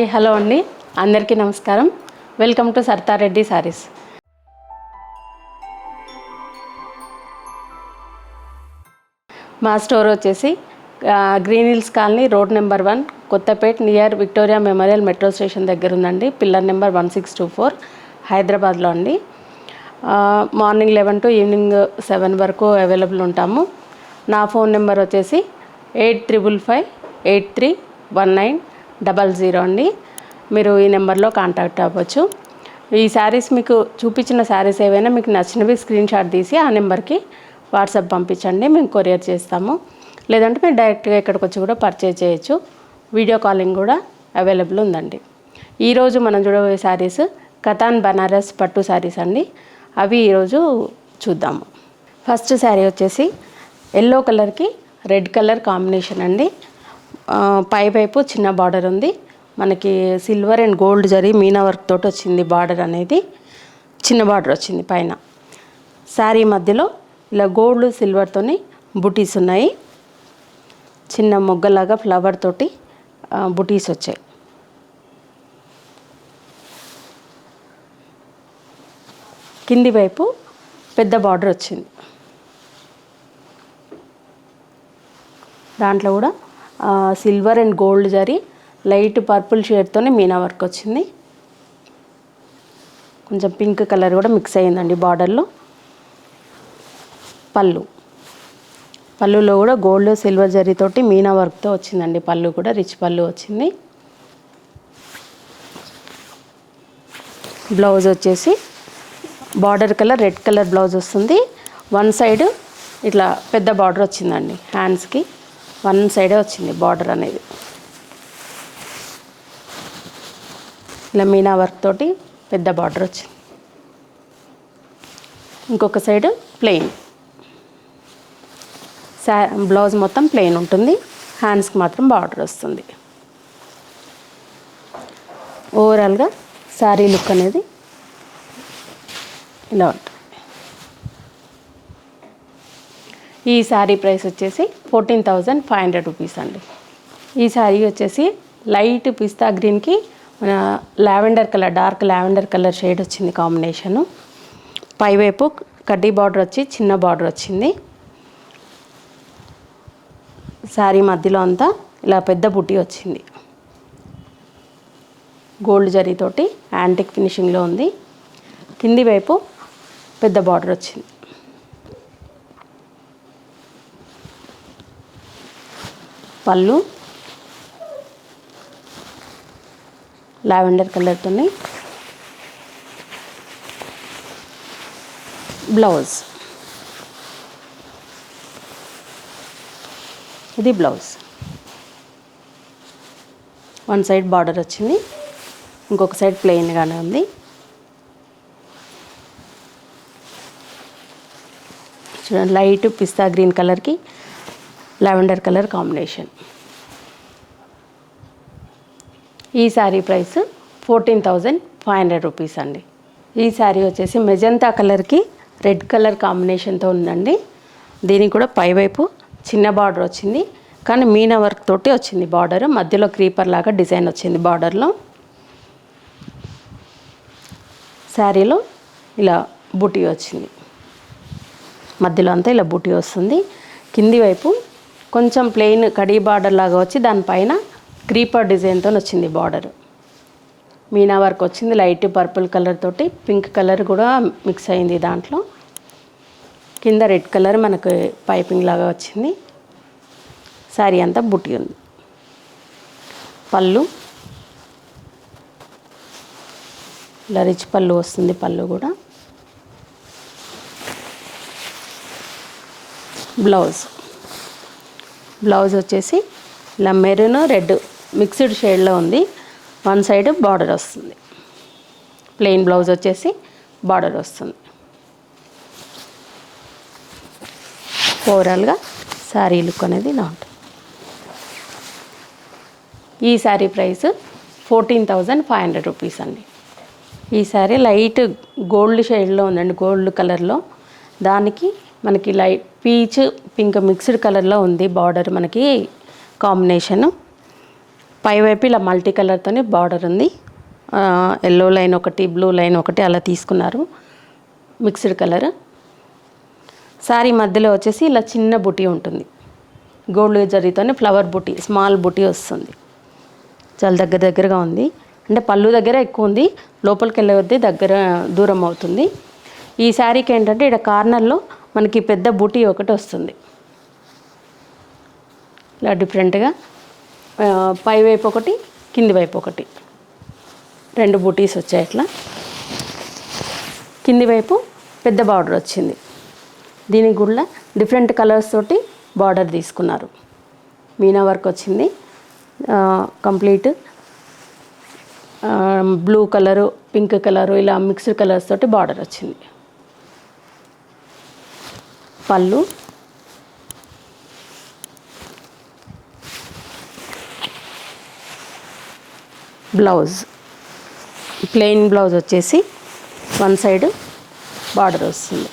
Hi hello అండి, అందరికీ నమస్కారం. Welcome to Sarthareddy saris. మా స్టోర్ వచ్చేసి Green Hills Colony, road number 1, Kothapet, near Victoria Memorial metro station దగ్గర ఉందండి. పిల్లర్ నెంబర్ 1624, హైదరాబాద్లో అండి. మార్నింగ్ 11 to ఈవినింగ్ 7 వరకు అవైలబుల్ ఉంటాము. నా ఫోన్ నెంబర్ వచ్చేసి 8555831900 అండి. మీరు ఈ నెంబర్లో కాంటాక్ట్ అవ్వచ్చు. ఈ శారీస్ మీకు చూపించిన శారీస్ ఏవైనా మీకు నచ్చినవి స్క్రీన్ షాట్ తీసి ఆ నెంబర్కి వాట్సాప్ పంపించండి, మేము కొరియర్ చేస్తాము. లేదంటే మీరు డైరెక్ట్గా ఇక్కడికి వచ్చి కూడా పర్చేజ్ చేయొచ్చు. వీడియో కాలింగ్ కూడా అవైలబుల్ ఉందండి. ఈరోజు మనం చూడబోయే శారీస్ కతాన్ బనారస్ పట్టు శారీస్ అండి. అవి ఈరోజు చూద్దాము. ఫస్ట్ శారీ వచ్చేసి ఎల్లో కలర్కి రెడ్ కలర్ కాంబినేషన్ అండి. పై వైపు చిన్న బార్డర్ ఉంది. మనకి silver and gold zari Meena work తోటి వచ్చింది. బార్డర్ అనేది చిన్న బార్డర్ వచ్చింది పైన. శారీ మధ్యలో ఇలా గోల్డ్ సిల్వర్తోని బుటీస్ ఉన్నాయి. చిన్న మొగ్గలాగా ఫ్లవర్ తోటి బుటీస్ వచ్చాయి. కింది వైపు పెద్ద బార్డర్ వచ్చింది. దాంట్లో కూడా silver and gold zari light purple షేడ్తోనే మీనా వర్క్ వచ్చింది. కొంచెం పింక్ కలర్ కూడా మిక్స్ అయ్యిందండి బార్డర్లో. పళ్ళులో కూడా గోల్డ్ సిల్వర్ జరీతోటి మీనా వర్క్తో వచ్చిందండి. పళ్ళు కూడా రిచ్ పళ్ళు వచ్చింది. బ్లౌజ్ వచ్చేసి border colour red colour blouse వస్తుంది. వన్ సైడ్ ఇట్లా పెద్ద బార్డర్ వచ్చిందండి. హ్యాండ్స్కి వన్ సైడే వచ్చింది బార్డర్ అనేది. ఇలా మీనా వర్క్ తోటి పెద్ద బార్డర్ వచ్చింది. ఇంకొక సైడ్ ప్లెయిన్. బ్లౌజ్ మొత్తం ప్లెయిన్ ఉంటుంది. హ్యాండ్స్కి మాత్రం బార్డర్ వస్తుంది. ఓవరాల్గా శారీ లుక్ అనేది ఇలా ఉంటుంది. ఈ శారీ ప్రైస్ వచ్చేసి 14,500 రూపీస్ అండి. ఈ శారీ వచ్చేసి లైట్ పిస్తా గ్రీన్కి lavender colour, dark lavender colour shade వచ్చింది కాంబినేషను. పైవైపు కడ్డీ బార్డర్ వచ్చి చిన్న బార్డర్ వచ్చింది. శారీ మధ్యలో అంతా ఇలా పెద్ద బుట్టి వచ్చింది. గోల్డ్ జరీతోటి యాంటిక్ ఫినిషింగ్లో ఉంది. కింది వైపు పెద్ద బార్డర్ వచ్చింది. పళ్ళు లావెండర్ కలర్తోని. బ్లౌజ్ ఇది బ్లౌజ్. వన్ సైడ్ బార్డర్ వచ్చింది, ఇంకొక సైడ్ ప్లెయిన్గానే ఉంది. చూడండి, లైట్ పిస్తా గ్రీన్ కలర్కి లావెండర్ కలర్ కాంబినేషన్. ఈ శారీ ప్రైస్ 14,500 రూపీస్ అండి. ఈ శారీ వచ్చేసి మెజంతా కలర్కి రెడ్ కలర్ కాంబినేషన్తో ఉందండి. దీనికి కూడా పైవైపు చిన్న బార్డర్ వచ్చింది, కానీ మీనా వర్క్ తోటి వచ్చింది బార్డర్. మధ్యలో క్రీపర్ లాగా డిజైన్ వచ్చింది బార్డర్లో. శారీలో ఇలా బూటీ వచ్చింది. మధ్యలో అంతా ఇలా బూటీ వస్తుంది. కింది వైపు కొంచెం ప్లెయిన్ కడీ బార్డర్ లాగా వచ్చి దానిపైన క్రీపర్ డిజైన్తో వచ్చింది బార్డర్. మీనా వర్క్ వచ్చింది. లైట్ పర్పుల్ కలర్ తోటి పింక్ కలర్ కూడా మిక్స్ అయింది దాంట్లో. కింద రెడ్ కలర్ మనకు పైపింగ్ లాగా వచ్చింది. శారీ అంతా బుట్టి ఉంది. పళ్ళు ఇలా రిచ్ పళ్ళు వస్తుంది. పళ్ళు కూడా. బ్లౌజ్ వచ్చేసి ఇలా మెరూన్ రెడ్ మిక్స్డ్ షేడ్లో ఉంది. వన్ సైడ్ బార్డర్ వస్తుంది. ప్లెయిన్ బ్లౌజ్ వచ్చేసి బార్డర్ వస్తుంది. ఓవరాల్గా శారీ లుక్ అనేది ఇలా ఉంటుంది. ఈ శారీ ప్రైస్ 14,500 రూపీస్ అండి. ఈ శారీ లైట్ గోల్డ్ షేడ్లో ఉందండి, గోల్డ్ కలర్లో. దానికి మనకి లైట్ పీచ్ పింక్ మిక్స్డ్ కలర్లో ఉంది బార్డర్ మనకి కాంబినేషను. పైవైపు ఇలా మల్టీ కలర్తోనే బార్డర్ ఉంది. ఎల్లో లైన్ ఒకటి, బ్లూ లైన్ ఒకటి అలా తీసుకున్నారు, మిక్స్డ్ కలర్. శారీ మధ్యలో వచ్చేసి ఇలా చిన్న బుటీ ఉంటుంది, గోల్డ్ జరీతోనే ఫ్లవర్ బుటీ, స్మాల్ బుటీ వస్తుంది. చాలా దగ్గరగా ఉంది. అంటే పళ్ళు దగ్గర ఎక్కువ ఉంది, లోపలికి వెళ్ళే కొద్దీ దూరం అవుతుంది. ఈ శారీకి ఏంటంటే ఇక్కడ కార్నర్లో మనకి పెద్ద బుటీ ఒకటి వస్తుంది, ఇలా డిఫరెంట్గా. పై వైపు ఒకటి, కింది వైపు ఒకటి, 2 బూటీస్ వచ్చాయి. ఇట్లా కింది వైపు పెద్ద బార్డర్ వచ్చింది. దీనికి కూడా డిఫరెంట్ కలర్స్ తోటి బార్డర్ తీసుకున్నారు. మీనా వర్క్ వచ్చింది complete. Blue colour, pink colour, ఇలా మిక్స్డ్ కలర్స్ తోటి బార్డర్ వచ్చింది. పళ్ళు, బ్లౌజ్ ప్లెయిన్ బ్లౌజ్ వచ్చేసి 1 సైడ్ బార్డర్ వస్తుంది.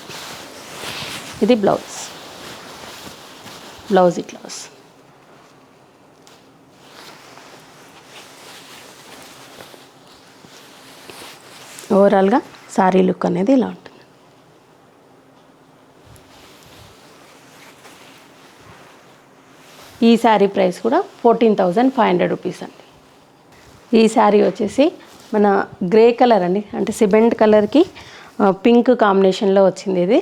ఇది బ్లౌజ్ ఇట్లా వస్తుంది. ఓవరాల్గా శారీ లుక్ అనేది ఇలా ఉంటుంది. ఈ శారీ ప్రైస్ కూడా 14,500 రూపీస్ అండి. ఈ శారీ వచ్చేసి మన గ్రే కలర్ అండి, అంటే సిమెంట్ కలర్కి పింక్ కాంబినేషన్లో వచ్చింది ఇది.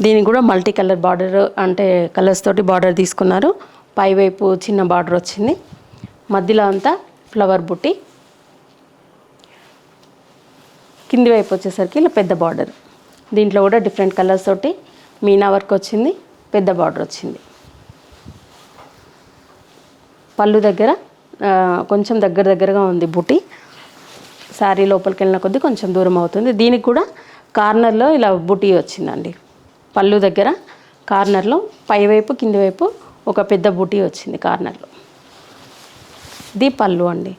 దీనికి కూడా మల్టీ కలర్ బార్డర్, అంటే కలర్స్ తోటి బార్డర్ తీసుకున్నారు. పైవైపు చిన్న బార్డర్ వచ్చింది, మధ్యలో అంతా ఫ్లవర్ బుట్టి, కింది వైపు వచ్చేసరికి ఇలా పెద్ద బార్డర్. దీంట్లో కూడా డిఫరెంట్ కలర్స్ తోటి మీనా వర్క్ వచ్చింది, పెద్ద బార్డర్ వచ్చింది. పళ్ళు దగ్గర కొంచెం దగ్గరగా ఉంది బుట్టి. శారీ లోపలికి వెళ్ళిన కొద్దీ కొంచెం దూరం అవుతుంది. దీనికి కూడా కార్నర్లో ఇలా బుటీ వచ్చిందండి. పళ్ళు దగ్గర కార్నర్లో పైవైపు, కింది వైపు ఒక పెద్ద బుటీ వచ్చింది కార్నర్లో. ఇది పళ్ళు అండి.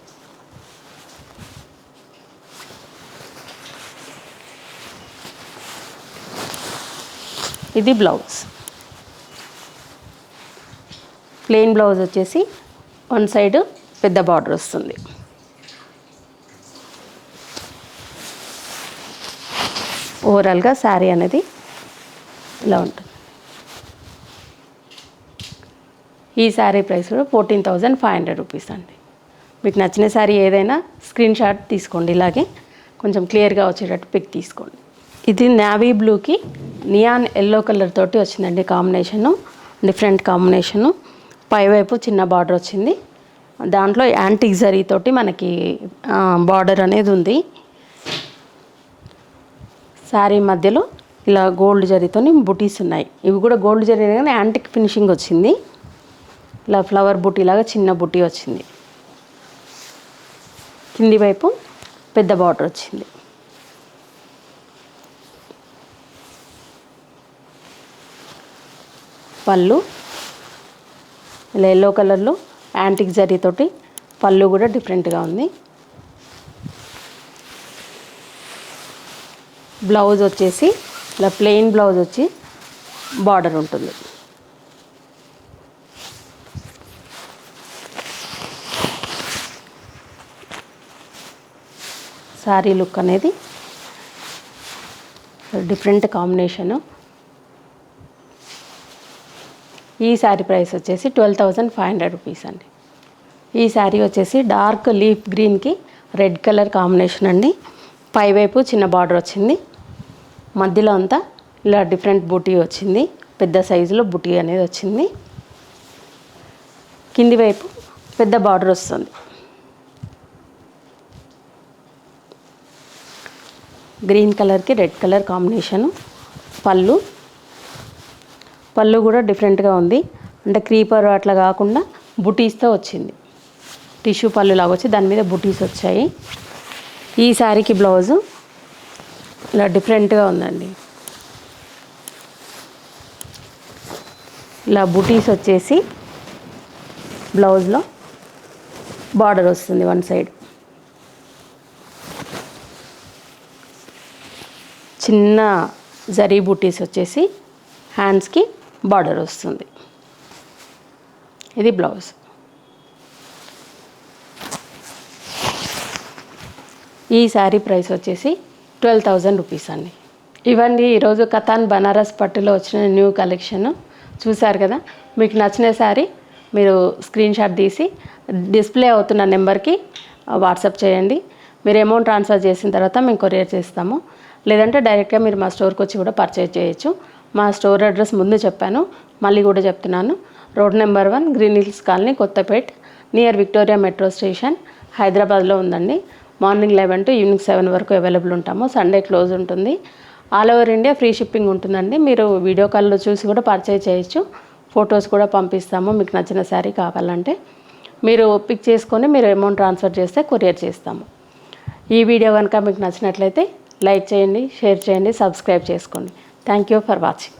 ఇది బ్లౌజ్. ప్లెయిన్ బ్లౌజ్ వచ్చేసి 1 సైడ్ పెద్ద బార్డర్ వస్తుంది. ఓవరాల్గా శారీ అనేది ఇలా ఉంటుంది. ఈ శారీ ప్రైస్ కూడా 14,500 రూపీస్ అండి. మీకు నచ్చిన శారీ ఏదైనా స్క్రీన్ షాట్ తీసుకోండి, ఇలాగే కొంచెం క్లియర్గా వచ్చేటట్టు పిక్ తీసుకోండి. ఇది నేవీ బ్లూకి నియాన్ ఎల్లో కలర్ తోటి వచ్చిందండి కాంబినేషను, డిఫరెంట్ కాంబినేషను. పైవైపు చిన్న బార్డర్ వచ్చింది, దాంట్లో యాంటిక్ జరీ తోటి మనకి బార్డర్ అనేది ఉంది. శారీ మధ్యలో ఇలా గోల్డ్ జరీతోని బుటీస్ ఉన్నాయి. ఇవి కూడా గోల్డ్ జరీ కానీ యాంటిక్ ఫినిషింగ్ వచ్చింది. ఇలా ఫ్లవర్ బుటీ లాగా చిన్న బుటీ వచ్చింది. కింది వైపు పెద్ద బార్డర్ వచ్చింది. పళ్ళు ఇలా ఎల్లో కలర్లో యాంటిక్ జరీతోటి పళ్ళు కూడా డిఫరెంట్గా ఉంది. బ్లౌజ్ వచ్చేసి ఇలా ప్లెయిన్ బ్లౌజ్ వచ్చి బార్డర్ ఉంటుంది. శారీ లుక్ అనేది డిఫరెంట్ కాంబినేషను. ఈ శారీ ప్రైస్ వచ్చేసి 12,500 రూపీస్ అండి. ఈ శారీ వచ్చేసి డార్క్ లీఫ్ గ్రీన్కి రెడ్ కలర్ కాంబినేషన్ అండి. పైవైపు చిన్న బార్డర్ వచ్చింది, మధ్యలో అంతా ఇలా డిఫరెంట్ బూటీ వచ్చింది, పెద్ద సైజులో బూటీ అనేది వచ్చింది. కింది వైపు పెద్ద బార్డర్ వస్తుంది. గ్రీన్ కలర్కి రెడ్ కలర్ కాంబినేషను. పళ్ళు కూడా డిఫరెంట్గా ఉంది, అంటే క్రీపర్ అట్లా కాకుండా బుటీస్తో వచ్చింది. టిష్యూ పళ్ళు లాగా వచ్చి దాని మీద బుటీస్ వచ్చాయి. ఈ శారీకి బ్లౌజు ఇలా డిఫరెంట్గా ఉందండి. ఇలా బుటీస్ వచ్చేసి బ్లౌజ్లో బార్డర్ వస్తుంది 1 సైడ్. చిన్న జరీ బుటీస్ వచ్చేసి హ్యాండ్స్కి బార్డర్ వస్తుంది. ఇది బ్లౌజ్. ఈ శారీ ప్రైస్ వచ్చేసి 12,000 రూపీస్ అండి. ఇవన్నీ ఈరోజు కతాన్ బనారస్ పట్టులో వచ్చిన న్యూ కలెక్షన్ చూసారు కదా. మీకు నచ్చిన శారీ మీరు స్క్రీన్ షాట్ తీసి డిస్ప్లే అవుతున్న నెంబర్కి వాట్సాప్ చేయండి. మీరు అమౌంట్ ట్రాన్స్ఫర్ చేసిన తర్వాత మేము కొరియర్ చేస్తాము. లేదంటే డైరెక్ట్గా మీరు మా స్టోర్కి వచ్చి కూడా పర్చేజ్ చేయొచ్చు. మా స్టోర్ అడ్రస్ ముందు చెప్పాను, మళ్ళీ కూడా చెప్తున్నాను. Road number 1, green Hills colony, Kothapet, near Victoria metro station, హైదరాబాద్లో ఉందండి. మార్నింగ్ 11 to ఈవినింగ్ 7 వరకు అవైలబుల్ ఉంటాము. సండే క్లోజ్ ఉంటుంది. All over India free shipping ఉంటుందండి. మీరు వీడియో కాల్లో చూసి కూడా పర్చేజ్ చేయొచ్చు. ఫొటోస్ కూడా పంపిస్తాము. మీకు నచ్చిన శారీ కావాలంటే మీరు పిక్ చేసుకొని మీరు అమౌంట్ ట్రాన్స్ఫర్ చేస్తే కొరియర్ చేస్తాము. ఈ వీడియో కనుక మీకు నచ్చినట్లయితే లైక్ చేయండి, షేర్ చేయండి, సబ్స్క్రైబ్ చేసుకోండి. Thank you for watching.